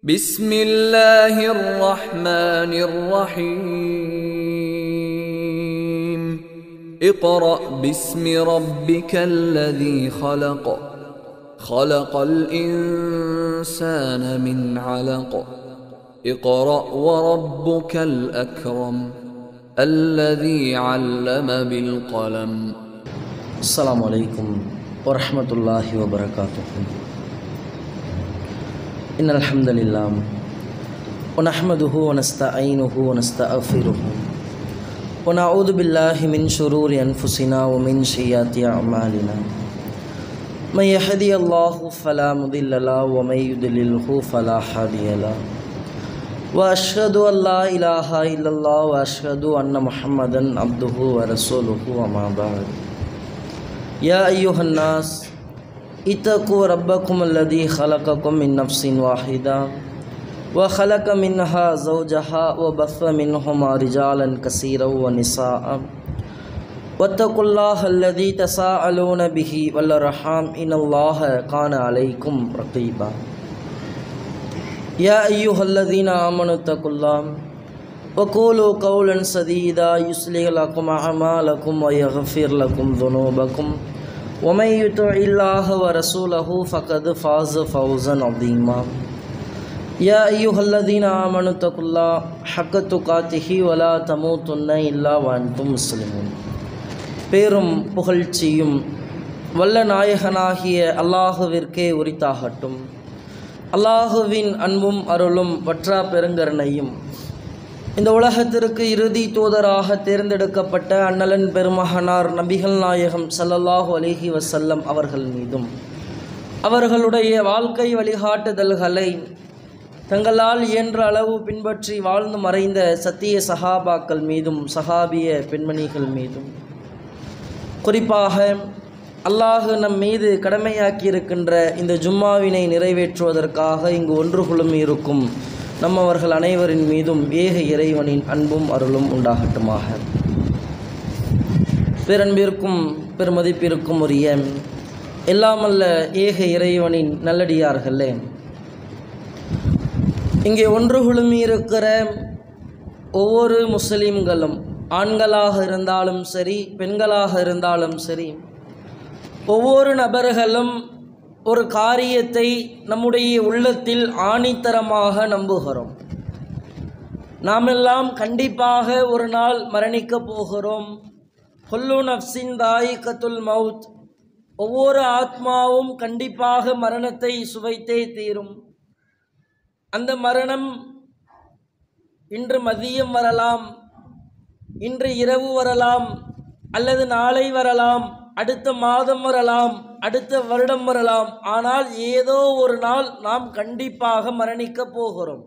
بسم الله الرحمن الرحيم اقرأ باسم ربك الذي خلق خلق الإنسان من علق اقرأ وربك الأكرم الذي علم بالقلم. السلام عليكم ورحمة الله وبركاته. إن الحمد لله ونحمده ونستعينه ونستغفره ونعوذ بالله من شرور أنفسنا ومن سيئات أعمالنا. من يهدي الله فلا مضل له ومن يضلله فلا هادي له. وأشهد أن لا إله إلا الله وأشهد أن محمدا عبده ورسوله وما بعد. يا أيها الناس اتقوا ربكم الذي خلقكم من نفس واحدة وخلق منها زوجها وبث منهما رجالا كثيرا ونساء واتقوا الله الذي تساءلون به والأرحام إن الله كان عليكم رقيبا. يا أيها الذين آمنوا اتقوا الله وقولوا قولا سديدا يصلح لكم أعمالكم ويغفر لكم ذنوبكم ومن يطع الله ورسوله فقد فاز فوزا عظيما. يا أيها الذين آمنوا اتقوا الله حق تقاته ولا تموتن إلا وأنتم مسلمون. பேரும் புகழ்ச்சியும் வல்ல நாயகனாகிய அல்லாஹுவிற்கே உரித்தாகட்டும். அல்லாஹுவின் அன்பும் அருளும் வற்றா பெருங்கருணையும் இந்த உலகத்திற்கு இறுதி தூதராக தேர்ந்தெடுக்கப்பட்ட அண்ணலன் பெருமகனார் நபிகள் நாயகம் ஸல்லல்லாஹு அலைஹி வஸல்லம் அவர்கள் மீதும் அவர்களுடைய வாழ்க்கை வழிகாட்டுதல்களை தங்களால் இயன்ற அளவு பின்பற்றி வாழ்ந்து மறைந்த சத்திய சஹாபாக்கள் மீதும் சஹாபிய பெண்மணிகள் மீதும் குறிப்பாக அல்லாஹ் நம் மீது கடமையாக்கியிருக்கின்ற இந்த ஜும்மாவினை நிறைவேற்றுவதற்காக இங்கு ஒன்று குழுமி இருக்கும் நம்மவர்கள் அனைவரின் மீதும் ஏக இறைவனின் அன்பும் அருளும் உண்டாகட்டுமாக. பேரன்பிற்கும் பெருமதிப்பிற்கும் உரிய எல்லாமல்ல ஏக இறைவனின் நல்லடியார்களே, இங்கே ஒன்று குழுமி இருக்கிற ஒவ்வொரு முஸ்லிம்களும் ஆண்களாக இருந்தாலும் சரி பெண்களாக இருந்தாலும் சரி ஒவ்வொரு நபர்களும் ஒரு காரியத்தை நம்முடைய உள்ளத்தில் ஆணித்தரமாக நம்புகிறோம். நாமெல்லாம் கண்டிப்பாக ஒரு நாள் மரணிக்கப் போகிறோம். குல்லு நஃப்ஸின் தாயிகத்துல் மவுத், ஒவ்வொரு ஆத்மாவும் கண்டிப்பாக மரணத்தை சுவைத்தே தீரும். அந்த மரணம் இன்று மதியம் வரலாம், இன்று இரவு வரலாம், அல்லது நாளை வரலாம், அடுத்த மாதம் வரலாம், அடுத்த வருடம் வரலாம். ஆனால் ஏதோ ஒரு நாள் நாம் கண்டிப்பாக மரணிக்கப் போகிறோம்.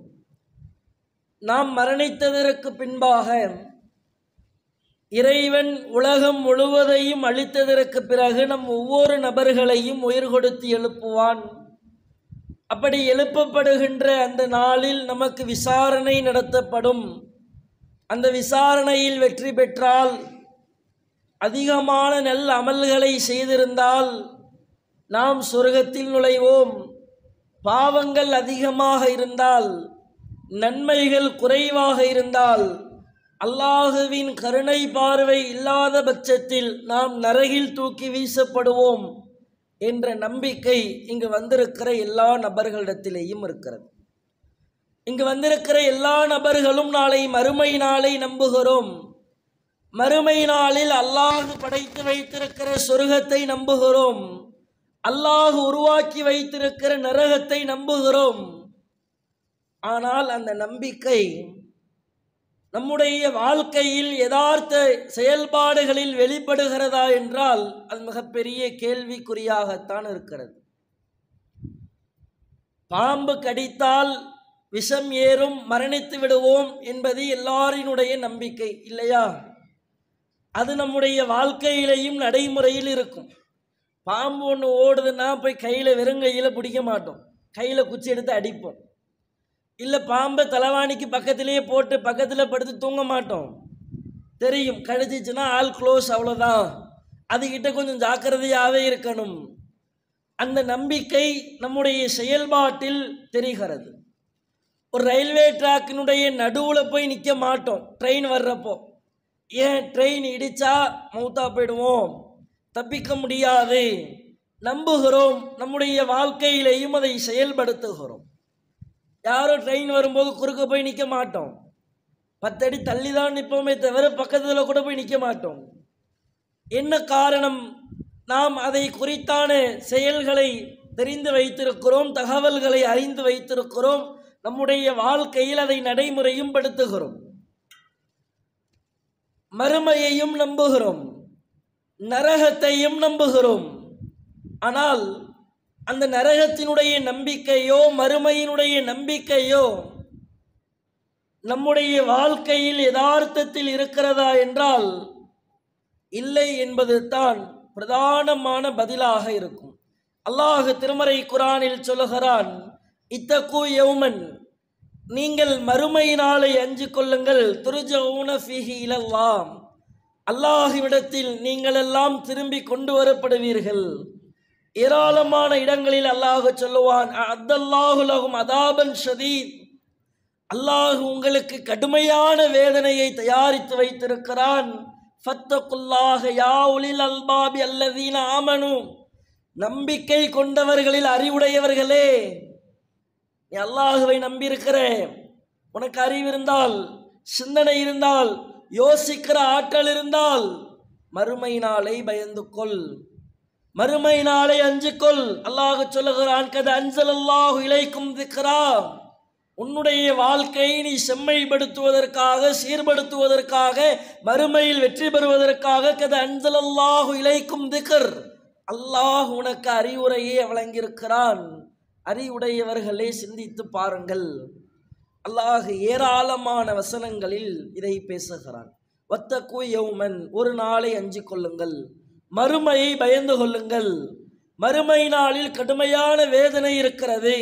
நாம் மரணித்ததற்கு பின்பாக இறைவன் உலகம் முழுவதையும் அழித்ததற்கு பிறகு நம் ஒவ்வொரு நபர்களையும் உயிர் கொடுத்து எழுப்புவான். அப்படி எழுப்பப்படுகின்ற அந்த நாளில் நமக்கு விசாரணை நடத்தப்படும். அந்த விசாரணையில் வெற்றி பெற்றால், அதிகமான நல்ல அமல்களை செய்திருந்தால் நாம் சொர்க்கத்தில் நுழைவோம். பாவங்கள் அதிகமாக இருந்தால், நன்மைகள் குறைவாக இருந்தால், அல்லாஹுவின் கருணை பார்வை இல்லாத பட்சத்தில் நாம் நரகில் தூக்கி வீசப்படுவோம் என்ற நம்பிக்கை இங்கு வந்திருக்கிற எல்லா நபர்களிடத்திலேயும் இருக்கிறது. இங்கு வந்திருக்கிற எல்லா நபர்களும் நாளை மறுமை நாளை நம்புகிறோம். மறுமை நாளில் அல்லாஹ் படைத்து வைத்திருக்கிற சொர்க்கத்தை நம்புகிறோம். அல்லாஹ் உருவாக்கி வைத்திருக்கிற நரகத்தை நம்புகிறோம். ஆனால் அந்த நம்பிக்கை நம்முடைய வாழ்க்கையில் யதார்த்த செயல்பாடுகளில் வெளிப்படுகிறதா என்றால் அது மிகப்பெரிய கேள்விக்குறியாகத்தான் இருக்கிறது. பாம்பு கடித்தால் விஷம் ஏறும், மரணித்து விடுவோம் என்பது எல்லாரினுடைய நம்பிக்கை இல்லையா? அது நம்முடைய வாழ்க்கையிலையும் நடைமுறையில் இருக்கும். பாம்பு ஒன்று ஓடுதுன்னா போய் கையில் வெறுங்கையில் பிடிக்க மாட்டோம், கையில் குச்சி எடுத்து அடிப்போம். இல்லை பாம்பை தலைவாணிக்கு பக்கத்திலேயே போட்டு பக்கத்தில் படுத்து தூங்க மாட்டோம். தெரியும் கடிச்சிச்சுன்னா ஆல் க்ளோஸ், அவ்வளோதான். அதுகிட்ட கொஞ்சம் ஜாக்கிரதையாகவே இருக்கணும். அந்த நம்பிக்கை நம்முடைய செயல்பாட்டில் தெரிகிறது. ஒரு ரயில்வே ட்ராக்கினுடைய நடுவில் போய் நிற்க மாட்டோம் ட்ரெயின் வர்றப்போ. ஏன்? ட்ரெயின் இடித்தா மௌத்தா போயிடுவோம், தப்பிக்க முடியாது. நம்புகிறோம், நம்முடைய வாழ்க்கையிலேயும் அதை செயல்படுத்துகிறோம். யாரும் ட்ரெயின் வரும்போது குறுக்க போய் நிற்க மாட்டோம், 10 அடி தள்ளி தான் நிற்போமே தவிர பக்கத்தில் கூட போய் நிற்க மாட்டோம். என்ன காரணம்? நாம் அதை குறித்தான செயல்களை தெரிந்து வைத்திருக்கிறோம், தகவல்களை அறிந்து வைத்திருக்கிறோம், நம்முடைய வாழ்க்கையில் அதை நடைமுறையும் படுத்துகிறோம். மறுமையையும் நம்புகிறோம், நரகத்தையும் நம்புகிறோம். ஆனால் அந்த நரகத்தினுடைய நம்பிக்கையோ மறுமையினுடைய நம்பிக்கையோ நம்முடைய வாழ்க்கையில் யதார்த்தத்தில் இருக்கிறதா என்றால் இல்லை என்பது தான் பிரதானமான பதிலாக இருக்கும். அல்லாஹ் திருமறை குர்ஆனில் சொல்லுகிறான், இத்தகு யௌமன், நீங்கள் மறுமை நாளை அஞ்சு கொள்ளுங்கள், துர்ஜஊன ஃபீஹி இலல்லாஹ், அல்லாஹ்விடத்தில் நீங்கள் எல்லாம் திரும்பி கொண்டு வரப்படுவீர்கள். ஏராளமான இடங்களில் அல்லாஹ் சொல்லுவான், அத்தல்லாஹு லஹும் அதாபன் ஷதீத், அல்லாஹ் உங்களுக்கு கடுமையான வேதனையை தயாரித்து வைத்திருக்கிறான். ஃபத்தகுல்லாஹ யா உலில் அல்பாபி அல்லதீன ஆமனு, நம்பிக்கை கொண்டவர்களில் அறிவுடையவர்களே, நீ அல்லாஹுவை நம்பியிருக்கிற, உனக்கு அறிவு இருந்தால், சிந்தனை இருந்தால், யோசிக்கிற ஆற்றல் இருந்தால் மறுமை நாளை பயந்து கொள், மறுமை நாளை அஞ்சு கொள். அல்லாஹ் சொல்லுகிறான், கத அன்ஸலல்லாஹு இலைக்கும் திக்ரா, உன்னுடைய வாழ்க்கையை நீ செம்மைப்படுத்துவதற்காக, சீர்படுத்துவதற்காக, மறுமையில் வெற்றி பெறுவதற்காக கத அன்ஸலல்லாஹு இலைக்கும் திக்ர், அல்லாஹ் உனக்கு அறிவுரையை வழங்கியிருக்கிறான். அறிவுடையவர்களே சிந்தித்து பாருங்கள். அல்லாஹ் ஏராளமான வசனங்களில் இதை பேசுகிறான். வத்தகு யௌமன், ஒரு நாளை அஞ்சு கொள்ளுங்கள், மறுமையை பயந்து கொள்ளுங்கள். மறுமை நாளில் கடுமையான வேதனை இருக்கிறது.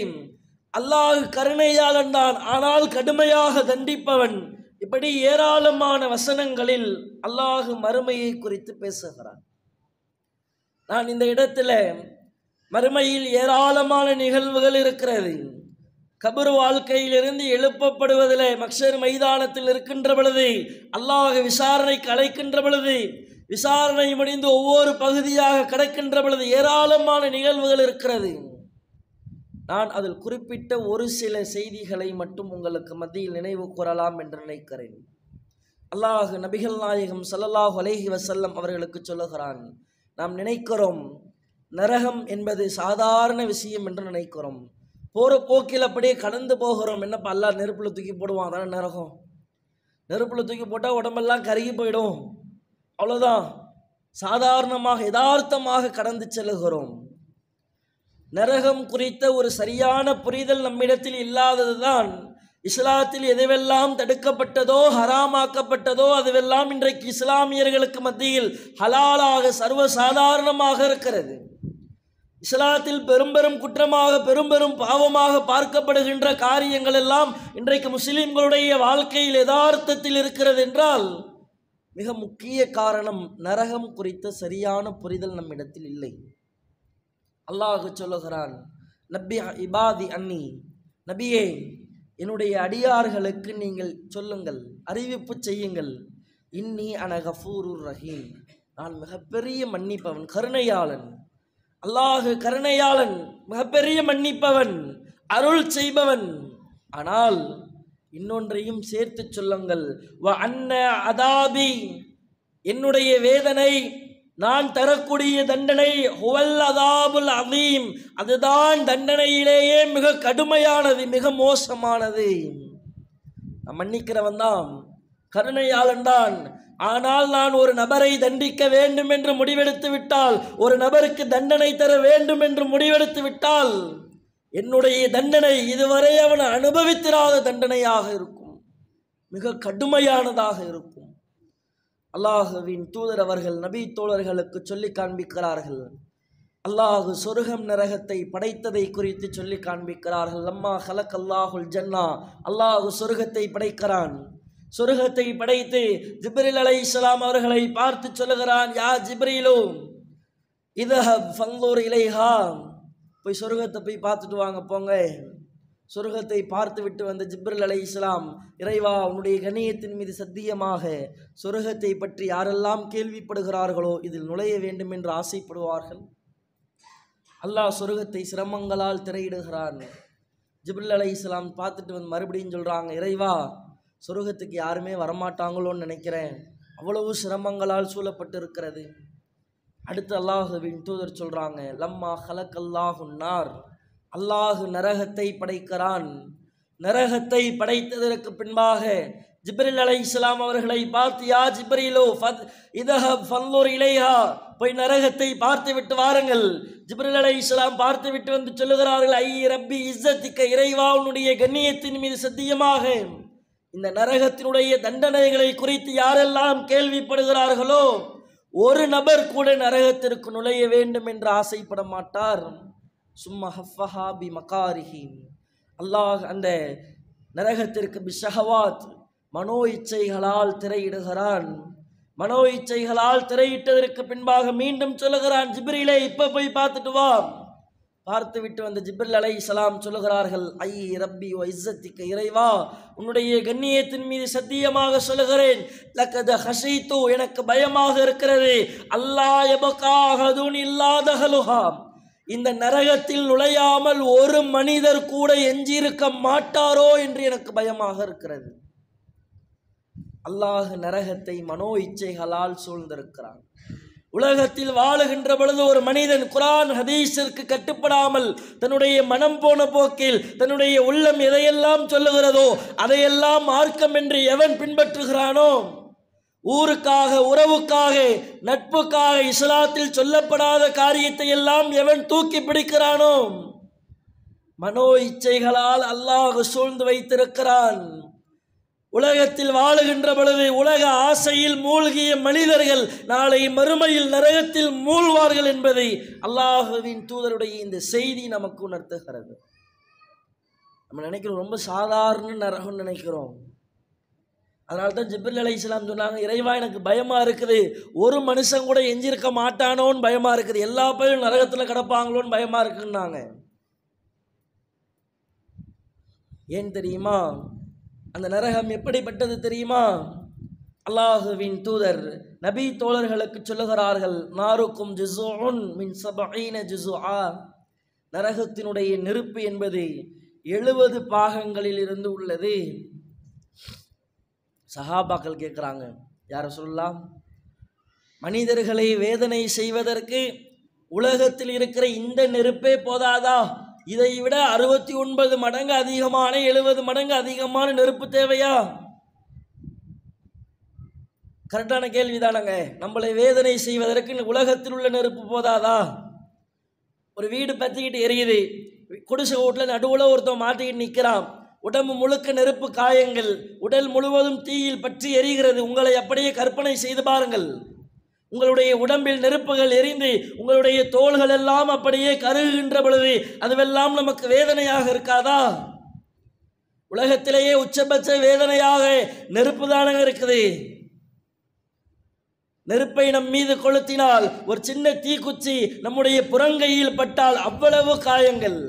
அல்லாஹ் கருணையாளன் தான், ஆனால் கடுமையாக தண்டிப்பவன். இப்படி ஏராளமான வசனங்களில் அல்லாஹ் மறுமையை குறித்து பேசுகிறான். நான் இந்த இடத்துல மறுமையில் ஏராளமான நிகழ்வுகள் இருக்கிறது. கபர் வாழ்க்கையிலிருந்து எழுப்பப்படுவதில், மக்ஷர் மைதானத்தில் இருக்கின்ற பொழுது, அல்லாஹ் விசாரணைக்கு அழைக்கின்ற பொழுது, விசாரணை முடிந்து ஒவ்வொரு பகுதியாக கடக்கின்ற பொழுது ஏராளமான நிகழ்வுகள் இருக்கிறது. நான் அதில் குறிப்பிட்ட ஒரு சில செய்திகளை மட்டும் உங்களுக்கு மத்தியில் நினைவு கூறலாம் என்று நினைக்கிறேன். அல்லாஹ் நபிகள் நாயகம் ஸல்லல்லாஹு அலைஹி வஸல்லம் அவர்களுக்கு சொல்லுகிறான், நாம் நினைக்கிறோம் நரகம் என்பது சாதாரண விஷயம் என்று நினைக்கிறோம். போகிற போக்கில் அப்படியே கடந்து போகிறோம். என்னப்பா அல்லாஹ் நெருப்பில் தூக்கி போடுவான், அதான நரகம். நெருப்பில் தூக்கி போட்டால் உடம்பெல்லாம் கருகி போயிடும், அவ்வளோதான். சாதாரணமாக யதார்த்தமாக கடந்து செல்லுகிறோம். நரகம் குறித்த ஒரு சரியான புரிதல் நம்மிடத்தில் இல்லாதது தான் இஸ்லாத்தில் எதுவெல்லாம் தடுக்கப்பட்டதோ, ஹராமாக்கப்பட்டதோ அதுவெல்லாம் இன்றைக்கு இஸ்லாமியர்களுக்கு மத்தியில் ஹலாலாக சர்வசாதாரணமாக இருக்கிறது. இஸ்லாத்தில் பெரும் குற்றமாக, பெரும் பாவமாக பார்க்கப்படுகின்ற காரியங்கள் எல்லாம் இன்றைக்கு முஸ்லிம்களுடைய வாழ்க்கையில் யதார்த்தத்தில் இருக்கிறது என்றால் மிக முக்கிய காரணம் நரகம் குறித்த சரியான புரிதல் நம்மிடத்தில் இல்லை. அல்லாஹ் சொல்லுகிறான், நபி இபாதி அன்னி, நபியே என்னுடைய அடியார்களுக்கு நீங்கள் சொல்லுங்கள், அறிவிப்பு செய்யுங்கள், இன்னி அன கஃபூருர் ரஹீம், நான் மிகப்பெரிய மன்னிப்பவன், கருணையாளன். அல்லாஹ் கருணையாளன், மிகப்பெரிய மன்னிப்பவன், அருள் செய்பவன். ஆனால் இன்னொன்றையும் சேர்த்து சொல்லுங்கள், வ அன்ன அதாபி, என்னுடைய வேதனை, நான் தரக்கூடிய தண்டனை, ஹுவல் அதாபுல் அதீம், அதுதான் தண்டனையிலேயே மிக கடுமையானது, மிக மோசமானது. நான் மன்னிக்கிறவன் தான், கருணையாளன் தான். ஆனால் நான் ஒரு நபரை தண்டிக்க வேண்டும் என்று முடிவெடுத்து விட்டால், ஒரு நபருக்கு தண்டனை தர வேண்டும் என்று முடிவெடுத்து விட்டால், என்னுடைய தண்டனை இதுவரை அவன் அனுபவித்திராத தண்டனையாக இருக்கும், மிக கடுமையானதாக இருக்கும். அல்லாஹுவின் தூதர் அவர்கள் நபி தோழர்களுக்கு சொல்லி காண்பிக்கிறார்கள். அல்லாஹு சொர்க்கம் நரகத்தை படைத்ததை குறித்து சொல்லி காண்பிக்கிறார்கள். லம்மா ஹலக் அல்லாஹுல் ஜன்னா, அல்லாஹு சொர்க்கத்தை படைக்கிறான். சொர்க்கத்தை படைத்து ஜிப்ரீல் அலைஹிஸ்ஸலாம் அவர்களை பார்த்து சொல்லுகிறான், யா ஜிப்ரீலு இதஹப் ஃபன்துர் இலைஹா, போய் சொர்க்கத்தை போய் பார்த்துட்டு வாங்க, போங்க. சொர்க்கத்தை பார்த்து விட்டு வந்த ஜிப்ரில் அலைஹிஸ்ஸலாம், இறைவா உன்னுடைய கண்ணியத்தின் மீது சத்தியமாக சொர்க்கத்தை பற்றி யாரெல்லாம் கேள்விப்படுகிறார்களோ இதில் நுழைய வேண்டும் என்று ஆசைப்படுவார்கள். அல்லாஹ் சொர்க்கத்தை சிரமங்களால் திரையிடுகிறான். ஜிப்ரில் அலைஹிஸ்ஸலாம் பார்த்துட்டு வந்து மறுபடியும் சொல்கிறாங்க, இறைவா சொர்க்கத்துக்கு யாருமே வரமாட்டாங்களோன்னு நினைக்கிறேன், அவ்வளவு சிரமங்களால் சூழப்பட்டு இருக்கிறது. அடுத்து அல்லாஹுவின் தூதர் சொல்கிறாங்க, லம்மா ஹலக்கல்லாஹுன்னார், அல்லாஹு நரகத்தை படைக்கிறான். நரகத்தை படைத்ததற்கு பின்பாக ஜிப்ரில் அலைஹிஸ்ஸலாம் அவர்களை பார்த்து, யா ஜிப்ரீலோ இதஹப் ஃபன்லுர் இலைஹா, போய் நரகத்தை பார்த்து விட்டு வாருங்கள். ஜிப்ரில் அலைஹிஸ்ஸலாம் பார்த்து விட்டு வந்து சொல்லுகிறார்கள், ஐ ரப்பி இஸ்ஸத்திக்க, இறைவா உன்னுடைய கண்ணியத்தின் மீது சத்தியமாக இந்த நரகத்தினுடைய தண்டனைகளை குறித்து யாரெல்லாம் கேள்விப்படுகிறார்களோ ஒரு நபர் கூட நரகத்திற்கு நுழைய வேண்டும் என்று ஆசைப்பட மாட்டார். சும்மா ஹஃபஹா பி மகாரிஹி, அல்லாஹ் அந்த நரகத்திற்கு பிஷஹவாத், மனோ இச்சைகளால் திரையிடுகிறான். மனோ இச்சைகளால் திரையிட்டதற்கு பின்பாக மீண்டும் சொல்லுகிறான், ஜிப்ரீலே இப்ப போய் பார்த்துட்டு வா. பார்த்து விட்டு வந்த ஜிப்ரில் அலைஹிஸ்ஸலாம் சொல்லுகிறார்கள், ஐ ரப்பி வ இஸ்ஸத்திக்க, இறைவா உன்னுடைய கண்ணியத்தின் மீது சத்தியமாக சொல்லுகிறேன், லக்கத ஹஷைத்து, எனக்கு பயமாக இருக்கிறது, அல்லாஹ் யபகா அஹதுன் இல்லா தஹலுஹா, இந்த நரகத்தில் நுழையாமல் ஒரு மனிதர் கூட எஞ்சியிருக்க மாட்டாரோ என்று எனக்கு பயமாக இருக்கிறது. அல்லாஹ் நரகத்தை மனோ இச்சைகளால் சூழ்ந்திருக்கிறான். உலகத்தில் வாழுகின்ற பொழுது ஒரு மனிதன் குர்ஆன் ஹதீஸிற்கு கட்டுப்படாமல் தன்னுடைய மனம் போன போக்கில் தன்னுடைய உள்ளம் எதையெல்லாம் சொல்லுகிறதோ அதையெல்லாம் மார்க்கம் என்று எவன் பின்பற்றுகிறானோ, ஊருக்காக, உறவுக்காக, நட்புக்காக இஸ்லாத்தில் சொல்லப்படாத காரியத்தை எல்லாம் எவன் தூக்கி பிடிக்கிறானோ, மனோ இச்சைகளால் அல்லாஹ் சூழ்ந்து வைத்திருக்கிறான். உலகத்தில் வாழுகின்ற பொழுது உலக ஆசையில் மூழ்கிய மனிதர்கள் நாளை மறுமையில் நரகத்தில் மூழ்வார்கள் என்பதை அல்லாஹுவின் தூதருடைய இந்த செய்தி நமக்கு உணர்த்துகிறது. நம்ம நினைக்கிறோம் ரொம்ப சாதாரண நரகம்னு நினைக்கிறோம். அதனால தான் ஜிப்ரீல் அலைஹிஸ்ஸலாம் சொன்னாங்க, இறைவா எனக்கு பயமா இருக்குது, ஒரு மனுஷன் கூட எஞ்சிருக்க மாட்டானோன்னு பயமா இருக்குது, எல்லா பேரும் நரகத்தில் கிடப்பாங்களோன்னு பயமா இருக்குன்னாங்க. ஏன் தெரியுமா? அந்த நரகம் எப்படிப்பட்டது தெரியுமா? அல்லாஹுவின் தூதர் நபி தோழர்களுக்கு சொல்லுகிறார்கள், நாருக்கும் ஜுஸூன் மின் 70 ஜுஸூஆ, நரகத்தினுடைய நெருப்பு என்பது 70 பாகங்களில் இருந்து உள்ளது. சஹாபாக்கள் கேட்குறாங்க, யார சொல்லலாம், மனிதர்களை வேதனை செய்வதற்கு உலகத்தில் இருக்கிற இந்த நெருப்பே போதாதா? இதை விட 69 மடங்கு அதிகமான, 70 மடங்கு அதிகமான நெருப்பு தேவையா? கரெக்டான கேள்விதானங்க. நம்மளை வேதனை செய்வதற்கு உலகத்தில் உள்ள நெருப்பு போதாதா? ஒரு வீடு பற்றிக்கிட்டு எரியுது, குடிசை வீட்டில் நடுவில் ஒருத்தன் மாட்டிக்கிட்டு நிற்கிறான், உடம்பு முழுக்க நெருப்பு காயங்கள், உடல் முழுவதும் தீயில் பற்றி எரிகிறது. உங்களை அப்படியே கற்பனை செய்து பாருங்கள். உங்களுடைய உடம்பில் நெருப்புகள் எரிந்து உங்களுடைய தோள்கள் எல்லாம் அப்படியே கருகுகின்ற பொழுது அதுவெல்லாம் நமக்கு வேதனையாக இருக்காதா? உலகத்திலேயே உச்சபட்ச வேதனையாக நெருப்பு தானங்க இருக்குது. நெருப்பை நம் மீது கொளுத்தினால், ஒரு சின்ன தீக்குச்சி நம்முடைய புறங்கையில் பட்டால் அவ்வளவு காயங்கள்.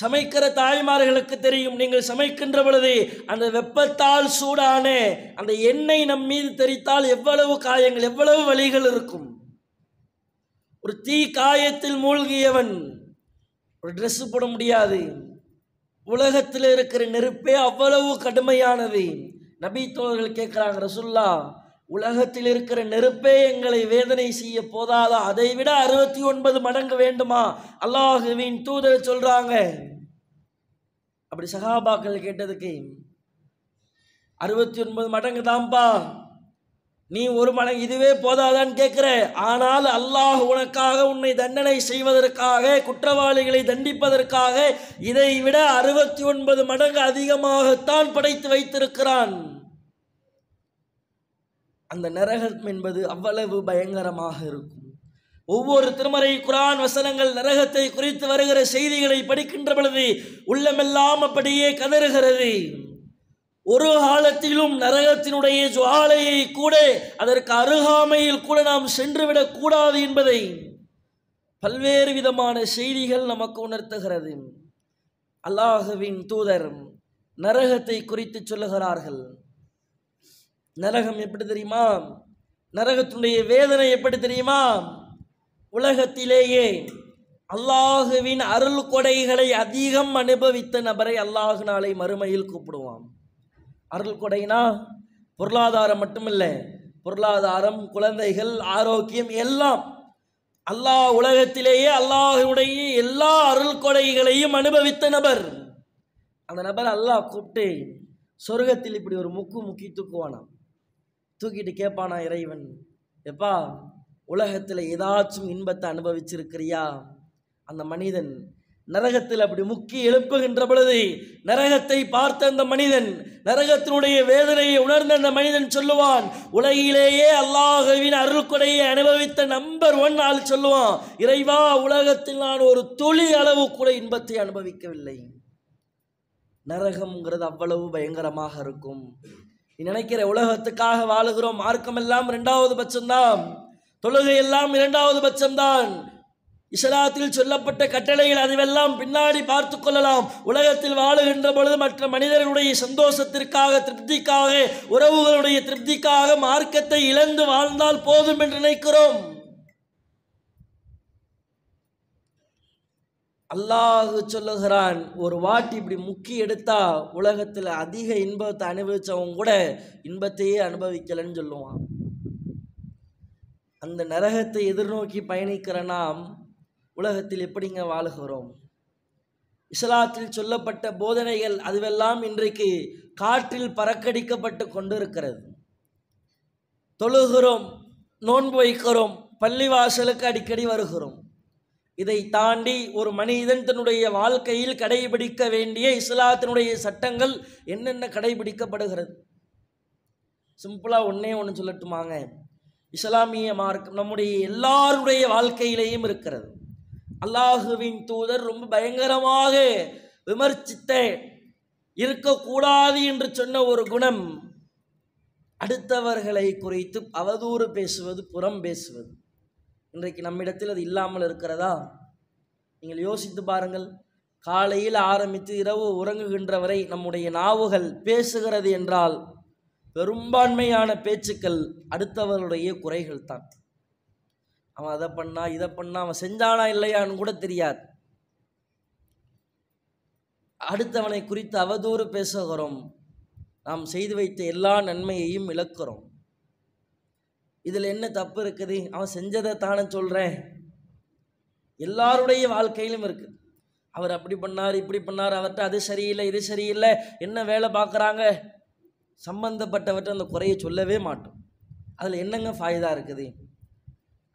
சமைக்கிற தாய்மார்களுக்கு தெரியும், நீங்கள் சமைக்கின்ற பொழுது அந்த வெப்பத்தால் சூடான அந்த எண்ணெய் நம் மீது தெரித்தால் எவ்வளவு காயங்கள், எவ்வளவு வலிகள் இருக்கும். ஒரு தீ காயத்தில் மூழ்கியவன் ஒரு ட்ரெஸ் போட முடியாது. உலகத்தில் இருக்கிற நெருப்பே அவ்வளவு கடுமையானது. நபி தோழர்கள் கேட்கிறாங்க, ரசூலுல்லாஹ் உலகத்தில் இருக்கிற நெருப்பே எங்களை வேதனை செய்ய போதாதா? அதை விட 69 மடங்கு வேண்டுமா? அல்லாஹுவின் தூதர் சொல்றாங்க. அப்படி சஹாபாக்கள் கேட்டதுக்கு 69 மடங்கு தான்ப்பா, நீ ஒரு மடங்கு இதுவே போதாதான்னு கேட்கிற. ஆனால் அல்லாஹ் உனக்காக உன்னை தண்டனை செய்வதற்காக, குற்றவாளிகளை தண்டிப்பதற்காக இதை விட 69 மடங்கு அதிகமாகத்தான் படைத்து வைத்திருக்கிறான். அந்த நரகம் என்பது அவ்வளவு பயங்கரமாக இருக்கும். ஒவ்வொரு திருமறை குர்ஆன் வசனங்கள் நரகத்தை குறித்து வருகிற செய்திகளை படிக்கின்ற பொழுது உள்ளமெல்லாம் அப்படியே கதறுகிறது. ஒரு காலத்திலும் நரகத்தினுடைய ஜுவாலையை கூட, அதற்கு அருகாமையில் கூட நாம் சென்றுவிடக் கூடாது என்பதை பல்வேறு விதமான செய்திகள் நமக்கு உணர்த்துகிறது. அல்லாஹுவின் தூதர் நரகத்தை குறித்து சொல்லுகிறார்கள். நரகம் எப்படி தெரியுமா? நரகத்தினுடைய வேதனை எப்படி தெரியுமா? உலகத்திலேயே அல்லாஹுவின் அருள் கொடைகளை அதிகம் அனுபவித்த நபரை அல்லாஹ் நாளை மறுமையில் கூப்பிடுவான். அருள் கொடைனா பொருளாதாரம் மட்டுமில்லை, பொருளாதாரம், குழந்தைகள், ஆரோக்கியம் எல்லாம். அல்லாஹ் உலகத்திலேயே அல்லாஹுடைய எல்லா அருள் கொடைகளையும் அனுபவித்த நபர். அந்த நபர் அல்லாஹ் கூப்பிட்டு சொர்க்கத்தில் இப்படி ஒரு முக்கி தூக்குவானா. தூக்கிட்டு கேட்பானா இறைவன், எப்பா உலகத்தில் ஏதாச்சும் இன்பத்தை அனுபவிச்சிருக்கிறியா? அந்த மனிதன் நரகத்தில் அப்படி முக்கி எழுப்புகின்ற பொழுது நரகத்தை பார்த்த அந்த மனிதன், நரகத்தினுடைய வேதனையை உணர்ந்த அந்த மனிதன் சொல்லுவான், உலகிலேயே அல்லாஹுவின் அருள் கொடையை அனுபவித்த நம்பர் 1 ஆள் சொல்லுவான், இறைவா உலகத்தில் நான் ஒரு துளி அளவு கூட இன்பத்தை அனுபவிக்கவில்லை. நரகம்ங்கிறது அவ்வளவு பயங்கரமாக இருக்கும். நீ நினைக்கிற உலகத்துக்காக வாழுகிறோம், மார்க்கமெல்லாம் 2வது பட்சம்தான், தொழுகை எல்லாம் 2வது பட்சம்தான், இஸ்லாத்தில் சொல்லப்பட்ட கட்டளைகள் அதுவெல்லாம் பின்னாடி பார்த்து கொள்ளலாம். உலகத்தில் வாழுகின்ற பொழுது மற்ற மனிதர்களுடைய சந்தோஷத்திற்காக, திருப்திக்காக, உறவுகளுடைய திருப்திக்காக மார்க்கத்தை இழந்து வாழ்ந்தால் போதும் என்று நினைக்கிறோம். அல்லாஹ் சொல்லுகிறான், ஒரு வாட்டி இப்படி முக்கி எடுத்தா உலகத்தில் அதிக இன்பத்தை அனுபவிச்சவங்க கூட இன்பத்தையே அனுபவிக்கலன்னு சொல்லுவான். அந்த நரகத்தை எதிர்நோக்கி பயணிக்கிற நாம் உலகத்தில் எப்படிங்க வாழுகிறோம்? இஸ்லாத்தில் சொல்லப்பட்ட போதனைகள் அதுவெல்லாம் இன்றைக்கு காற்றில் பறக்கடிக்கப்பட்டு கொண்டு இருக்கிறது. தொழுகிறோம், நோன்பு வைக்கிறோம், பள்ளிவாசலுக்கு அடிக்கடி வருகிறோம். இதை தாண்டி ஒரு மனிதன் தன்னுடைய வாழ்க்கையில் கடைபிடிக்க வேண்டிய இஸ்லாத்தினுடைய சட்டங்கள் என்னென்ன கடைபிடிக்கப்படுகிறது? சிம்பிளாக ஒன்று சொல்லட்டுமாங்க. இஸ்லாமிய மார்க்கம் நம்முடைய எல்லாருடைய வாழ்க்கையிலேயும் இருக்கிறது. அல்லாஹுவின் தூதர் ரொம்ப பயங்கரமாக விமர்சித்த, இருக்கக்கூடாது என்று சொன்ன ஒரு குணம், அடுத்தவர்களை குறித்து அவதூறு பேசுவது, புறம் பேசுவது. இன்றைக்கு நம்மிடத்தில் அது இல்லாமல் இருக்கிறதா? நீங்கள் யோசித்து பாருங்கள். காலையில் ஆரம்பித்து இரவு உறங்குகின்ற வரை நம்முடைய நாவுகள் பேசுகிறது என்றால் பெரும்பான்மையான பேச்சுக்கள் அடுத்தவர்களுடைய குறைகள் தான். அவன் அதை பண்ணா, இதை பண்ணா, அவன் செஞ்சானா இல்லையான்னு கூட தெரியாது. அடுத்தவனை குறித்து அவதூறு பேசுகிறோம். நாம் செய்து வைத்த எல்லா நன்மையையும் இழக்கிறோம். இதில் என்ன தப்பு இருக்குது? அவன் செஞ்சதை தானே சொல்கிறேன். எல்லாருடைய வாழ்க்கையிலும் இருக்குது. அவர் அப்படி பண்ணார், இப்படி பண்ணார், அவர்கிட்ட அது சரியில்லை, இது சரியில்லை, என்ன வேலை பார்க்குறாங்க, சம்பந்தப்பட்டவற்றை அந்த குறையை சொல்லவே மாட்டோம். அதில் என்னங்க ஃபாய்தா இருக்குது?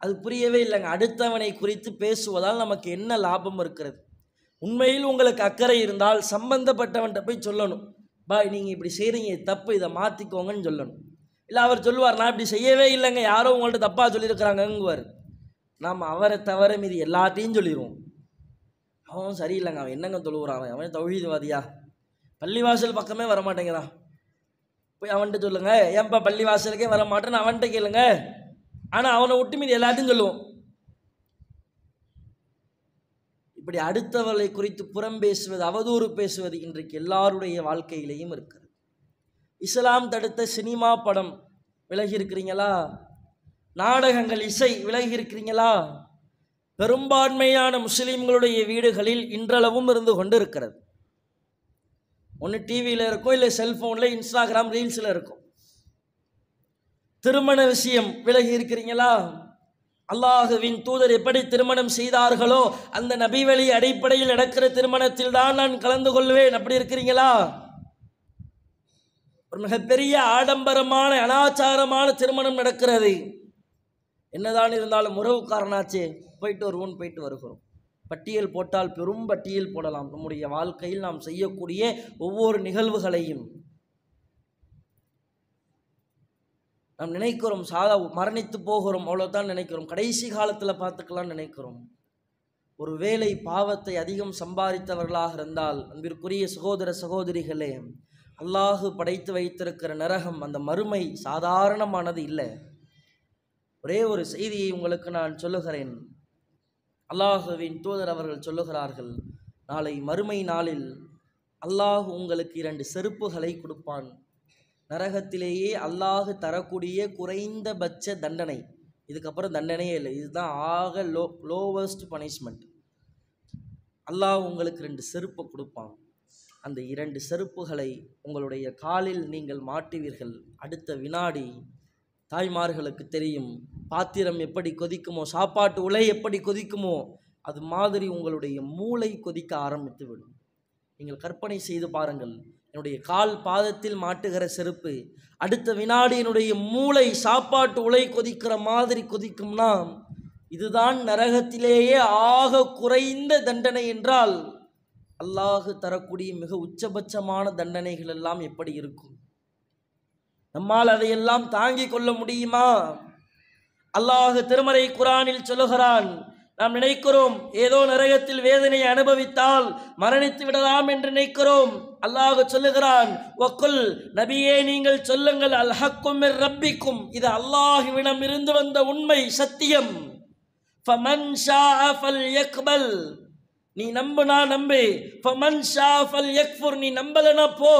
அது புரியவே இல்லைங்க. அடுத்தவனை குறித்து பேசுவதால் நமக்கு என்ன லாபம் இருக்கிறது? உண்மையில் உங்களுக்கு அக்கறை இருந்தால் சம்பந்தப்பட்டவன்கிட்ட போய் சொல்லணும், பாய் நீங்கள் இப்படி செய்கிறீங்க, தப்பு, இதை மாற்றிக்கோங்கன்னு சொல்லணும். இல்லை அவர் சொல்லுவார், நான் இப்படி செய்யவே இல்லைங்க, யாரோ உங்கள்கிட்ட தப்பாக சொல்லியிருக்கிறாங்கங்குவார். நாம் அவரை தவிர மீது எல்லாத்தையும் சொல்லிடுவோம். அவன் சரியில்லைங்க, அவன் என்னங்க தொழுகிறான், அவன் தௌஹீத்வாதியா, பள்ளிவாசல் பக்கமே வரமாட்டேங்கிறான், போய் அவன்கிட்ட சொல்லுங்க. ஏன்பா பள்ளிவாசலுக்கே வரமாட்டேன்னு அவன்கிட்ட கேளுங்க. ஆனால் அவனை விட்டு மீது எல்லாத்தையும் சொல்லுவோம். இப்படி அடுத்தவர்களை குறித்து புறம் பேசுவது, அவதூறு பேசுவது இன்றைக்கு எல்லாருடைய வாழ்க்கையிலையும் இருக்கிறது. இஸ்லாம் தடுத்த சினிமா படம் விலகி இருக்கிறீங்களா? நாடகங்கள், இசை விலகி இருக்கிறீங்களா? பெரும்பான்மையான முஸ்லீம்களுடைய வீடுகளில் இன்றளவும் இருந்து கொண்டு இருக்கிறது. ஒன்று டிவியில் இருக்கும், இல்லை செல்ஃபோனில், இன்ஸ்டாகிராம் ரீல்ஸில் இருக்கும். திருமண விஷயம் விலகி இருக்கிறீங்களா? அல்லாஹுவின் தூதர் எப்படி திருமணம் செய்தார்களோ அந்த நபி வழி அடிப்படையில் நடக்கிற திருமணத்தில் தான் நான் கலந்து கொள்வேன், அப்படி இருக்கிறீங்களா? ஒரு மிகப்பெரிய ஆடம்பரமான அனாச்சாரமான திருமணம் நடக்கிறது. என்னதான் இருந்தாலும் உறவுக்காரனாச்சே, போயிட்டு வருவோம், போயிட்டு வருகிறோம். பட்டியல் போட்டால் பெரும் பட்டியல் போடலாம். நம்முடைய வாழ்க்கையில் நாம் செய்யக்கூடிய ஒவ்வொரு நிகழ்வுகளையும் நாம் நினைக்கிறோம், சாதா மரணித்து போகிறோம், அவ்வளோதான் நினைக்கிறோம், கடைசி காலத்தில் பார்த்துக்கலாம் நினைக்கிறோம். ஒரு வேளை பாவத்தை அதிகம் சம்பாதித்தவர்களாக இருந்தால் அன்பிற்குரிய சகோதர சகோதரிகளே, அல்லாஹு படைத்து வைத்திருக்கிற நரகம், அந்த மறுமை சாதாரணமானது இல்லை. ஒரே ஒரு செய்தியை உங்களுக்கு நான் சொல்லுகிறேன். அல்லாஹுவின் தூதர் அவர்கள் சொல்லுகிறார்கள், நாளை மறுமை நாளில் அல்லாஹ் உங்களுக்கு 2 செருப்புகளை கொடுப்பான். நரகத்திலேயே அல்லாஹ் தரக்கூடிய குறைந்தபட்ச தண்டனை, இதுக்கப்புறம் தண்டனையே இல்லை, இதுதான் ஆக லோவஸ்ட் பனிஷ்மெண்ட். அல்லாஹ் உங்களுக்கு 2 செருப்பை கொடுப்பான். அந்த 2 செருப்புகளை உங்களுடைய காலில் நீங்கள் மாட்டுவீர்கள். அடுத்த வினாடி தாய்மார்களுக்கு தெரியும், பாத்திரம் எப்படி கொதிக்குமோ, சாப்பாட்டு உலை எப்படி கொதிக்குமோ, அது மாதிரி உங்களுடைய மூளை கொதிக்க ஆரம்பித்து விடும். நீங்கள் கற்பனை செய்து பாருங்கள், என்னுடைய கால் பாதத்தில் மாட்டுகிற செருப்பு அடுத்த வினாடி என்னுடைய மூளை சாப்பாட்டு உலை கொதிக்கிற மாதிரி கொதிக்கும்னா, இதுதான் நரகத்திலேயே ஆக குறைந்த தண்டனை என்றால், அல்லாஹ் தரக்கூடிய மிக உச்சபட்சமான தண்டனைகள் எல்லாம் எப்படி இருக்கும்? நம்மால் அதையெல்லாம் தாங்கிக் கொள்ள முடியுமா? அல்லாஹ் திருமறை குர்ஆனில் சொல்லுகிறான், நாம் நினைக்கிறோம் ஏதோ நரகத்தில் வேதனையை அனுபவித்தால் மரணித்து விடலாம் என்று நினைக்கிறோம். அல்லாஹ் சொல்லுகிறான், வக்குல், நபியே நீங்கள் சொல்லுங்கள், அல் ஹக்கும் மிர் ரப்பிக்கும், இது அல்லாஹ்விடம் இருந்து வந்த உண்மை சத்தியம். ஃபமன் ஷாஅ ஃபல்யக்பல், நீ நம்புனா நம்பு. ஃபமன் ஷாஅ ஃபல்யக்ஃபுர், நீ நம்பலனா போ.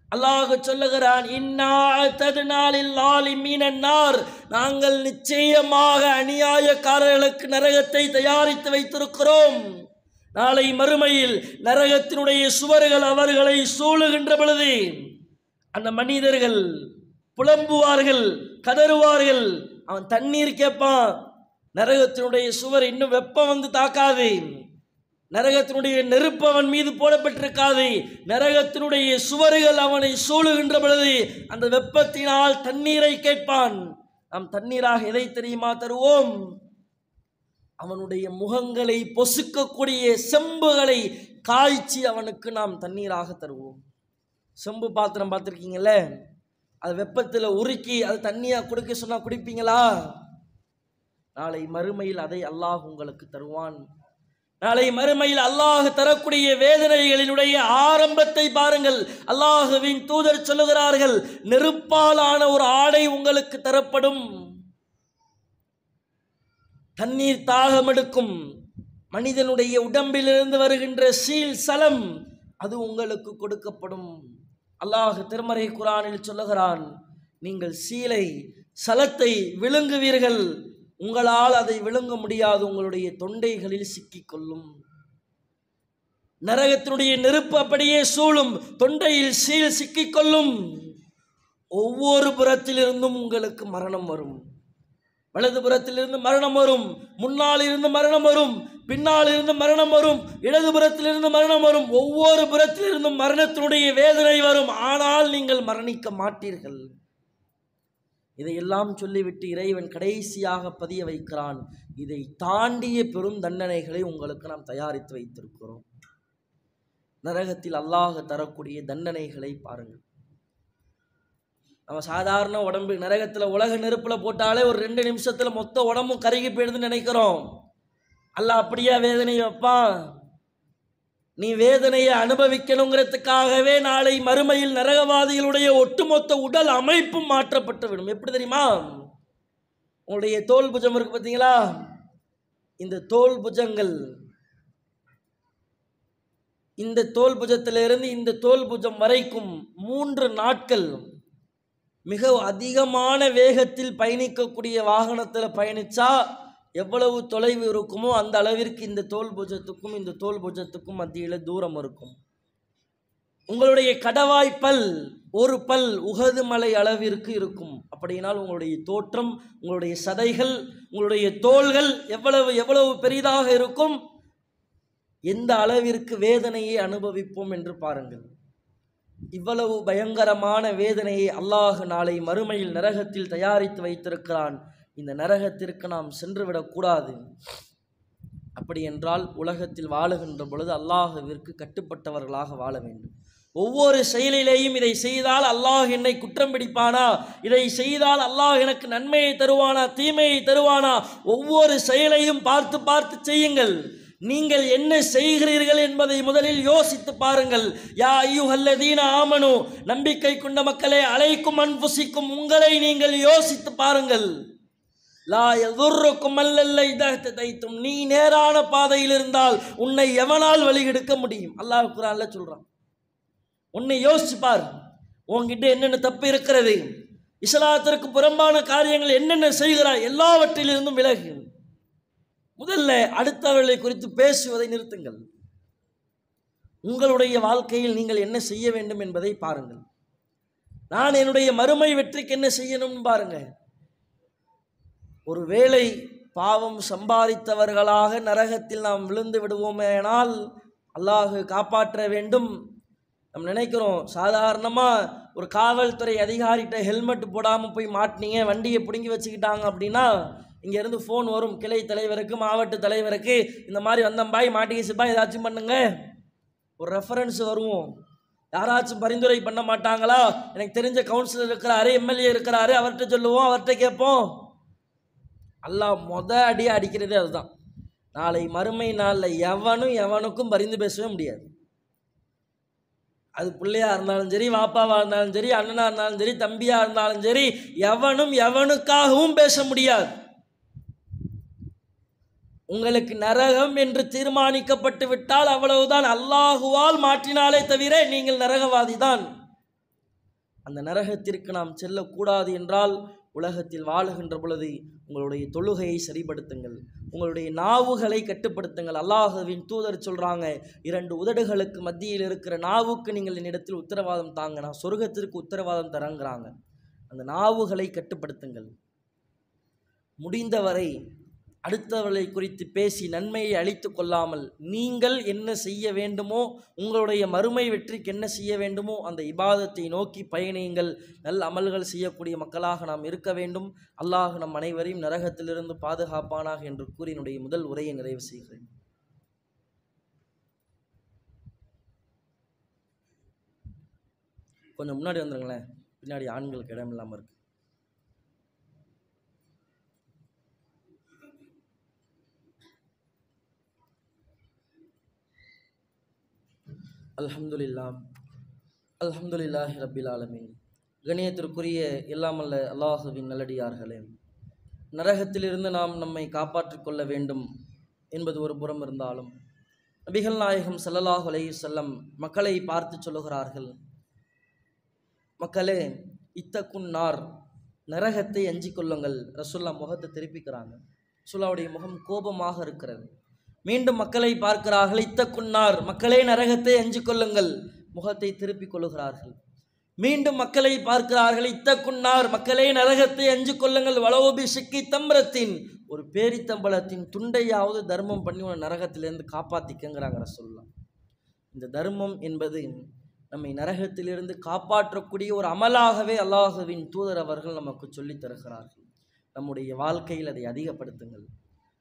அல்லாஹ் சொல்லுகிறான், இன்னா அஅதனா லில்-ஸாலிமீன நார், நாங்கள் நிச்சயமாக அநியாயக்காரர்களுக்கு நரகத்தை தயாரித்து வைத்திருக்கிறோம். நாளை மறுமையில் நரகத்தினுடைய சுவர்கள் அவர்களை சூழுகின்ற பொழுது அந்த மனிதர்கள் புலம்புவார்கள், கதறுவார்கள். அவன் தண்ணீர் கேட்பான். நரகத்தினுடைய சுவர் இன்னும் வெப்பம் வந்து தாக்காது, நரகத்தினுடைய நெருப்பு அவன் மீது போடப்பட்டிருக்காது. நரகத்தினுடைய சுவர்கள் அவனை சூழுகின்ற பொழுது அந்த வெப்பத்தினால் தண்ணீரை கேட்பான். நாம் தண்ணீராக எதை தெரியுமா தருவோம்? அவனுடைய முகங்களை பொசுக்கக்கூடிய செம்புகளை காய்ச்சி அவனுக்கு நாம் தண்ணீராக தருவோம். செம்பு பாத்திரம் பார்த்துருக்கீங்கல்ல, அது வெப்பத்தில் உருக்கி அது தண்ணியாக குடிக்க சொன்னால் குடிப்பீங்களா? நாளை மறுமையில் அதை அல்லாஹ் உங்களுக்கு தருவான். நாளை மறுமையில் அல்லாஹ் தரக்கூடிய வேதனைகளினுடைய ஆரம்பத்தை பாருங்கள். அல்லாஹுவின் தூதர் சொல்லுகிறார்கள், நெருப்பாலான ஒரு ஆடை உங்களுக்கு தரப்படும். தண்ணீர் தாகம் எடுக்கும். மனிதனுடைய உடம்பிலிருந்து வருகின்ற சீல் சலம் அது உங்களுக்கு கொடுக்கப்படும். அல்லாஹ் திருமறை குர்ஆனில் சொல்லுகிறான், நீங்கள் சீலை சலத்தை விழுங்குவீர்கள், உங்களால் அதை விழுங்க முடியாது, உங்களுடைய தொண்டைகளில் சிக்கிக்கொள்ளும். நரகத்தினுடைய நெருப்பு அப்படியே சூழும், தொண்டையில் சீல் சிக்கிக்கொள்ளும். ஒவ்வொரு புறத்திலிருந்தும் உங்களுக்கு மரணம் வரும். வலது புறத்திலிருந்து மரணம் வரும், முன்னால் இருந்து மரணம் வரும், பின்னால் இருந்து மரணம் வரும், இடது புறத்திலிருந்து மரணம் வரும். ஒவ்வொரு புறத்திலிருந்தும் மரணத்தினுடைய வேதனை வரும். ஆனால் நீங்கள் மரணிக்க மாட்டீர்கள். இதையெல்லாம் சொல்லிவிட்டு இறைவன் கடைசியாக பதிய வைக்கிறான், இதை தாண்டிய பெரும் தண்டனைகளை உங்களுக்கு நாம் தயாரித்து வைத்திருக்கிறோம். நரகத்தில் அல்லாஹ் தரக்கூடிய தண்டனைகளை பாருங்கள். நம்ம சாதாரண உடம்பு நரகத்தில் உலக நெருப்பில் போட்டாலே ஒரு 2 நிமிஷத்தில் மொத்த உடம்பும் கருகி போயிடுதுன்னு நினைக்கிறோம். அல்லாஹ் அப்படியா வேதனை வைப்பான்? நீ வேதனையை அனுபவிக்கணுங்கிறதுக்காகவே நாளை மறுமையில் நரகவாதிகளுடைய ஒட்டுமொத்த உடல் அமைப்பும் மாற்றப்பட்டு விடும். எப்படி தெரியுமா? உங்களுடைய தோல் புஜம் இருக்கு பார்த்தீங்களா, இந்த தோல் புஜங்கள், இந்த தோல் புஜத்திலிருந்து இந்த தோல் புஜம் வரைக்கும் 3 நாட்கள் மிக அதிகமான வேகத்தில் பயணிக்கக்கூடிய வாகனத்தில் பயணித்தா எவ்வளவு தொலைவு இருக்குமோ அந்த அளவிற்கு இந்த தோல் புஜத்துக்கும் இந்த தோல் புஜத்துக்கும் மத்தியில் தூரம் இருக்கும். உங்களுடைய கடவாய்ப்பல் ஒரு பல் உகது மலை அளவிற்கு இருக்கும். அப்படினால் உங்களுடைய தோற்றம், உங்களுடைய சதைகள், உங்களுடைய தோள்கள் எவ்வளவு எவ்வளவு பெரிதாக இருக்கும், எந்த அளவிற்கு வேதனையை அனுபவிப்போம் என்று பாருங்கள். இவ்வளவு பயங்கரமான வேதனையை அல்லாஹ் நாளை மறுமையில் நரகத்தில் தயாரித்து வைத்திருக்கிறான். இந்த நரகத்திற்கு நாம் சென்றுவிடக்கூடாது. அப்படி என்றால் உலகத்தில் வாழுகின்ற பொழுது அல்லாஹ்விற்கு கட்டுப்பட்டவர்களாக வாழ வேண்டும். ஒவ்வொரு செயலிலேயும் இதை செய்தால் அல்லாஹ் என்னை குற்றம் பிடிப்பானா, இதை செய்தால் அல்லாஹ் எனக்கு நன்மையை தருவானா, தீமையை தருவானா, ஒவ்வொரு செயலையும் பார்த்து பார்த்து செய்யுங்கள். நீங்கள் என்ன செய்கிறீர்கள் என்பதை முதலில் யோசித்து பாருங்கள். யா அய்யுஹல்லதீன ஆமனு, நம்பிக்கை கொண்ட மக்களே, அலைக்கும் அன்ஃபுசிக்கும், உங்களை நீங்கள் யோசித்து பாருங்கள். லா யதுர்ருக்கும் அல்லல்ல இதஹ்ததைத்தும், நீ நேரான பாதையில் இருந்தால் உன்னை எவனால் வழிகெடுக்க முடியும்? அல்லாஹ் குர்ஆன்ல சொல்றான். உன்னை யோசிச்சு பார், உன்கிட்ட என்னென்ன தப்பு இருக்கிறது, இஸ்லாத்திற்கு புறம்பான காரியங்கள் என்னென்ன செய்கிறாய், எல்லாவற்றிலிருந்தும் விலகு. முதல்ல அடுத்தவர்களை குறித்து பேசுவதை நிறுத்துங்கள். உங்களுடைய வாழ்க்கையில் நீங்கள் என்ன செய்ய வேண்டும் என்பதை பாருங்கள். நான் என்னுடைய மறுமை வெற்றிக்கு என்ன செய்யணும் பாருங்க. ஒரு வேளை பாவம் சம்பாதித்தவர்களாக நரகத்தில் நாம் விழுந்து விடுவோமேனால் அல்லாஹ் காப்பாற்ற வேண்டும். நம்ம நினைக்கிறோம் சாதாரணமாக ஒரு காவல்துறை அதிகாரிகிட்ட ஹெல்மெட் போடாமல் போய் மாட்டினீங்க, வண்டியை பிடுங்கி வச்சுக்கிட்டாங்க அப்படின்னா இங்கேருந்து ஃபோன் வரும் கிளை தலைவருக்கு, மாவட்ட தலைவருக்கு, இந்த மாதிரி வந்தம்பாய் மாட்டிக்கிச்சுப்பா ஏதாச்சும் பண்ணுங்க, ஒரு ரெஃபரன்ஸ் வருவோம். யாராச்சும் பரிந்துரை பண்ண மாட்டாங்களா? எனக்கு தெரிஞ்ச கவுன்சிலர் இருக்கிறாரு, எம்எல்ஏ இருக்கிறாரு, அவர்கிட்ட சொல்லுவோம், அவர்கிட்ட கேட்போம். அல்லாஹ் அடியை அடிக்கிறதே அதுதான். நாளை மறுமை நாளில் எவனுக்கும் பரிந்து பேசவே முடியாது. அது பிள்ளையா இருந்தாலும் சரி, வாப்பாவாக இருந்தாலும் சரி, அண்ணனாக இருந்தாலும் சரி, தம்பியாக இருந்தாலும் சரி, எவனுக்காகவும் பேச முடியாது. உங்களுக்கு நரகம் என்று தீர்மானிக்கப்பட்டு விட்டால் அவ்வளவுதான், அல்லாஹுவால் மாற்றினாலே தவிர நீங்கள் நரகவாதி தான். அந்த நரகத்திற்கு நாம் செல்லக்கூடாது என்றால் உலகத்தில் வாழுகின்ற பொழுது உங்களுடைய தொழுகையை சரிப்படுத்துங்கள், உங்களுடைய நாவுகளை கட்டுப்படுத்துங்கள். அல்லாஹுவின் தூதர் சொல்கிறாங்க, 2 உதடுகளுக்கு மத்தியில் இருக்கிற நாவுக்கு நீங்கள் என்னிடத்தில் உத்தரவாதம் தாங்க, நான் சொர்க்கத்திற்கு உத்தரவாதம் தரங்கிறாங்க. அந்த நாவுகளை கட்டுப்படுத்துங்கள். முடிந்தவரை அடுத்தவர்களை குறித்து பேசி நன்மையை அளித்து கொள்ளாமல் நீங்கள் என்ன செய்ய வேண்டுமோ, உங்களுடைய மறுமை வெற்றிக்கு என்ன செய்ய வேண்டுமோ அந்த இபாதத்தை நோக்கி பயணியுங்கள். நல்ல அமல்கள் செய்யக்கூடிய மக்களாக நாம் இருக்க வேண்டும். அல்லாஹ் நம் அனைவரையும் நரகத்திலிருந்து பாதுகாப்பானாக என்று கூறி என்னுடைய முதல் உரையை நிறைவு செய்கிறேன். கொஞ்சம் முன்னாடி வந்துருங்களேன், பின்னாடி ஆண்களுக்கு இடம் இல்லாமல் இருக்கு. அல்ஹம்துலில்லாஹி ரப்பில் ஆலமீன். கணியத்திற்குரிய எல்லாமல்ல அல்லாஹுவின் நல்லடியார்களே, நரகத்திலிருந்து நாம் நம்மை காப்பாற்றிக் கொள்ள வேண்டும் என்பது ஒரு புறம் இருந்தாலும், நபிகள் நாயகம் ஸல்லல்லாஹு அலைஹி வஸல்லம் மக்களை பார்த்து சொல்லுகிறார்கள், மக்களே இத்தக்குன் நார், நரகத்தை அஞ்சிக் கொள்ளுங்கள். ரசூல்லா முகத்தை திருப்பிக்கிறாங்க. ரசூல்லாவுடைய முகம் கோபமாக இருக்கிறது. மீண்டும் மக்களை பார்க்கிறார்கள், இத்தக்குன்னார், மக்களே நரகத்தை அஞ்சிக் கொள்ளுங்கள். முகத்தை திருப்பிக் கொள்ளுகிறார்கள். மீண்டும் மக்களை பார்க்கிறார்கள், இத்தக்குன்னார், மக்களே நரகத்தை அஞ்சிக் கொள்ளுங்கள். வலோபி சிக்கி தம்ரத்தின், ஒரு பேரித்தம்பளத்தின் துண்டையாவது தர்மம் பண்ணி உன்னை நரகத்திலிருந்து காப்பாற்றிக்கங்கிறாங்க ரசூலுல்லாஹ். இந்த தர்மம் என்பது நம்மை நரகத்திலிருந்து காப்பாற்றக்கூடிய ஒரு அமலாகவே அல்லாஹுவின் தூதர் அவர்கள் நமக்கு சொல்லித் தருகிறார்கள். நம்முடைய வாழ்க்கையில் அதை அதிகப்படுத்துங்கள்.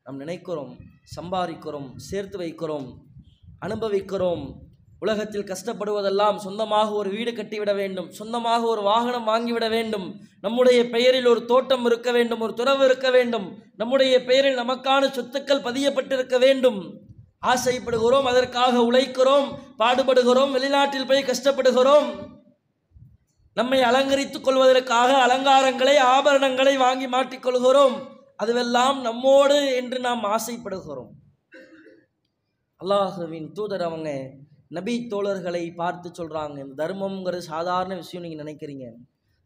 நாம் நினைக்கிறோம், சம்பாதிக்கிறோம், சேர்த்து வைக்கிறோம், அனுபவிக்கிறோம், உலகத்தில் கஷ்டப்படுவதெல்லாம் சொந்தமாக ஒரு வீடு கட்டிவிட வேண்டும், சொந்தமாக ஒரு வாகனம் வாங்கிவிட வேண்டும், நம்முடைய பெயரில் ஒரு தோட்டம் இருக்க வேண்டும், ஒரு துறவு இருக்க வேண்டும், நம்முடைய பெயரில் நமக்கான சொத்துக்கள் பதியப்பட்டிருக்க வேண்டும். ஆசைப்படுகிறோம், அதற்காக உழைக்கிறோம், பாடுபடுகிறோம், வெளிநாட்டில் போய் கஷ்டப்படுகிறோம். நம்மை அலங்கரித்துக் கொள்வதற்காக அலங்காரங்களை, ஆபரணங்களை வாங்கி மாட்டிக்கொள்கிறோம். அதுவெல்லாம் நம்மோடு என்று நாம் ஆசைப்படுகிறோம். அல்லாஹுவின் தூதர் அவங்க நபி தோழர்களை பார்த்து சொல்கிறாங்க, இந்த தர்மம்ங்கிறது சாதாரண விஷயம் நீங்கள் நினைக்கிறீங்க.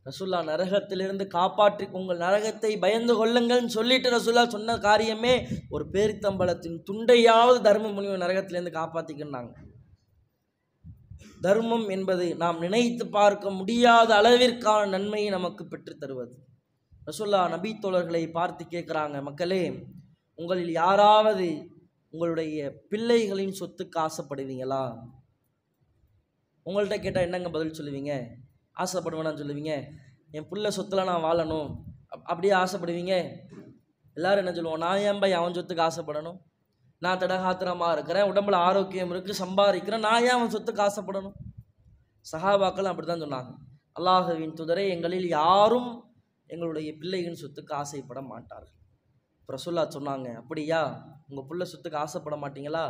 ரசூல்லா நரகத்திலிருந்து காப்பாற்றி உங்கள் நரகத்தை பயந்து கொள்ளுங்கள்னு சொல்லிட்டு ரசூல்லா சொன்ன காரியமே ஒரு பேரித்தம்பளத்தின் துண்டையாவது தர்மம் பண்ணி நரகத்திலேருந்து காப்பாற்றிக்கின்றாங்க. தர்மம் என்பது நாம் நினைத்து பார்க்க முடியாத அளவிற்கான நன்மையை நமக்கு பெற்றுத் தருவது. ரசூல்லா நபி தோழர்களை பார்த்து கேட்குறாங்க, மக்களே உங்களில் யாராவது உங்களுடைய பிள்ளைகளின் சொத்துக்கு ஆசைப்படுவீங்களா? உங்கள்கிட்ட கேட்டால் என்னங்க பதில் சொல்லுவீங்க? ஆசைப்படுவேன்னு சொல்லுவீங்க. என் பிள்ளை சொத்தில் நான் வாழணும் அப்படியே ஆசைப்படுவீங்க. எல்லோரும் என்ன சொல்லுவோம், நான் ஏன் பை அவன் சொத்துக்கு ஆசைப்படணும்? நான் தடகாத்திரமாக இருக்கிறேன், உடம்புல ஆரோக்கியம் இருக்குது, சம்பாதிக்கிறேன், நான் ஏன் அவன் சொத்துக்கு ஆசைப்படணும்? சஹாபாக்கள் அப்படி தான் சொன்னாங்க. அல்லாஹுவின் தூதரே, எங்களில் யாரும் எங்களுடைய பிள்ளைகளின் சொத்துக்கு ஆசைப்பட மாட்டார்கள். ரசூல்லா சொன்னாங்க, அப்படியா, உங்கள் பிள்ளை சொத்துக்கு ஆசைப்பட மாட்டீங்களா?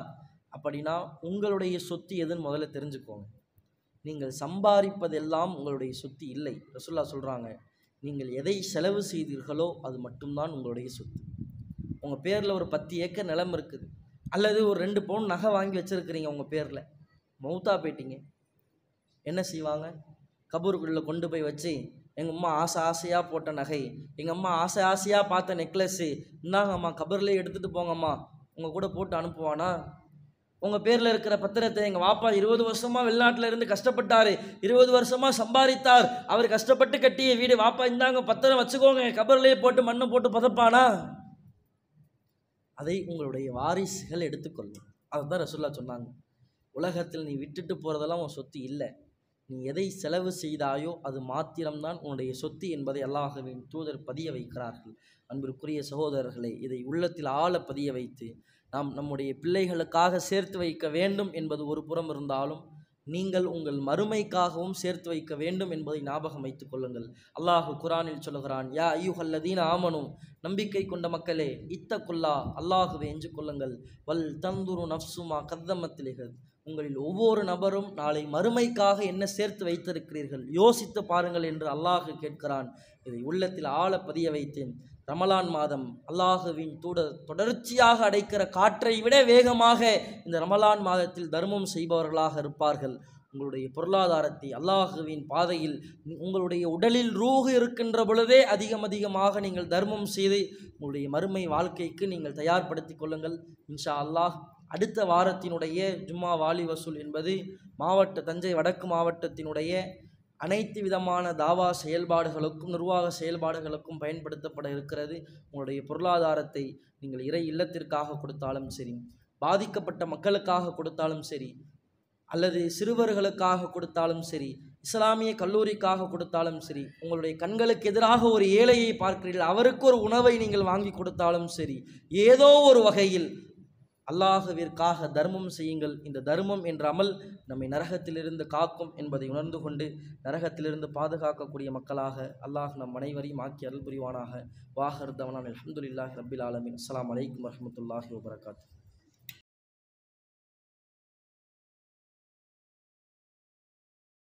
அப்படின்னா உங்களுடைய சொத்து எதுன்னு முதல்ல தெரிஞ்சுக்கோங்க. நீங்கள் சம்பாதிப்பதெல்லாம் உங்களுடைய சொத்து இல்லை. ரசூல்லா சொல்கிறாங்க, நீங்கள் எதை செலவு செய்தீர்களோ அது மட்டும்தான் உங்களுடைய சொத்து. உங்கள் பேரில் ஒரு 10 ஏக்கர் நிலம் இருக்குது, அல்லது ஒரு 2 பவுன் நகை வாங்கி வச்சுருக்கிறீங்க உங்கள் பேரில், மௌத்தா போயிட்டீங்க, என்ன செய்வாங்க? கபூருக்குள்ளே கொண்டு போய் வச்சு, எங்கள் அம்மா ஆசையாக போட்ட நகை, எங்கள் அம்மா ஆசையாக பார்த்த நெக்லஸ்ஸு, இந்தாங்கம்மா கபூர்லேயே எடுத்துகிட்டு போங்கம்மா, உங்கள் கூட போட்டு அனுப்புவானா? உங்கள் பேரில் இருக்கிற பத்திரத்தை, எங்கள் வாப்பா 20 வருஷமாக வெளிநாட்டில் இருந்து கஷ்டப்பட்டார், 20 வருஷமாக சம்பாதித்தார், அவர் கஷ்டப்பட்டு கட்டிய வீடு, வாப்பா இந்தாங்க பத்திரம் வச்சுக்கோங்க, கபூர்லேயே போட்டு மண்ணை போட்டு பதப்பானா? அதை உங்களுடைய வாரிசுகள் எடுத்துக்கொள்ளும். அதுதான் ரசூலுல்லாஹ் சொன்னாங்க, உலகத்தில் நீ விட்டுட்டு போகிறதெல்லாம் உன் சொத்து இல்லை, நீ எதை செலவு செய்தாயோ அது மாத்திரம்தான் உன்னுடைய சொத்து என்பதை அல்லாஹ்வின் தூதர் பதிய வைக்கிறார்கள். அன்பிற்குரிய சகோதரர்களே, இதை உள்ளத்தில் ஆழ பதிய வைத்து நாம் நம்முடைய பிள்ளைகளுக்காக சேர்த்து வைக்க வேண்டும் என்பது ஒரு புறம் இருந்தாலும், நீங்கள் உங்கள் மறுமைக்காகவும் சேர்த்து வைக்க வேண்டும் என்பதை ஞாபகம் வைத்துக் கொள்ளுங்கள். அல்லாஹ் குர்ஆனில் சொல்லுகிறான், யா அய்யுஹல்லதீன ஆமனு, நம்பிக்கை கொண்ட மக்களே, இத்தகுல்லா, அல்லாஹுவை எஞ்சு கொள்ளுங்கள், வல் தந்துரு நஃப்சுமா கத்தமத் லிகத், உங்களில் ஒவ்வொரு நபரும் நாளை மறுமைக்காக என்ன சேர்த்து வைத்திருக்கிறீர்கள் யோசித்து பாருங்கள் என்று அல்லாஹ் கேட்கிறான். இதை உள்ளத்தில் ஆழ பதிய வைத்தேன். ரமலான் மாதம் அல்லாஹுவின் தொடர்ச்சியாக அடைக்கிற காற்றை விட வேகமாக இந்த ரமலான் மாதத்தில் தர்மம் செய்பவர்களாக இருப்பார்கள். உங்களுடைய பொருளாதாரத்தை அல்லாஹுவின் பாதையில், உங்களுடைய உடலில் ரூஹ் இருக்கின்ற பொழுதே அதிகமாக நீங்கள் தர்மம் செய்து உங்களுடைய மறுமை வாழ்க்கைக்கு நீங்கள் தயார்படுத்தி கொள்ளுங்கள். இன்ஷா அல்லாஹ் அடுத்த வாரத்தினுடைய ஜும்மா வாலி வசூல் என்பது தஞ்சை வடக்கு மாவட்டத்தினுடைய அனைத்து விதமான தாவா செயல்பாடுகளுக்கும் நிர்வாக செயல்பாடுகளுக்கும் பயன்படுத்தப்பட இருக்கிறது. உங்களுடைய பொருளாதாரத்தை நீங்கள் இறை இல்லத்திற்காக கொடுத்தாலும் சரி, பாதிக்கப்பட்ட மக்களுக்காக கொடுத்தாலும் சரி, அல்லது சிறுவர்களுக்காக கொடுத்தாலும் சரி, இஸ்லாமிய கல்லூரிக்காக கொடுத்தாலும் சரி, உங்களுடைய கண்களுக்கு எதிராக ஒரு ஏழையை பார்க்கிறீர்கள், அவருக்கு ஒரு உணவை நீங்கள் வாங்கி கொடுத்தாலும் சரி, ஏதோ ஒரு வகையில் அல்லாஹுவிற்காக தர்மம் செய்யுங்கள். இந்த தர்மம் என்ற அமல் நம்மை நரகத்திலிருந்து காக்கும் என்பதை உணர்ந்து கொண்டு நரகத்திலிருந்து பாதுகாக்கக்கூடிய மக்களாக அல்லாஹ் நம் அனைவரையும் ஆக்கி அருள் புரிவானாக. வாஹர் தவனான் அல்ஹம்துலில்லாஹி ரப்பில் ஆலமீன். அஸ்ஸலாமு அலைக்கும் வரஹ்மத்துல்லாஹி வபரகாத்துஹு.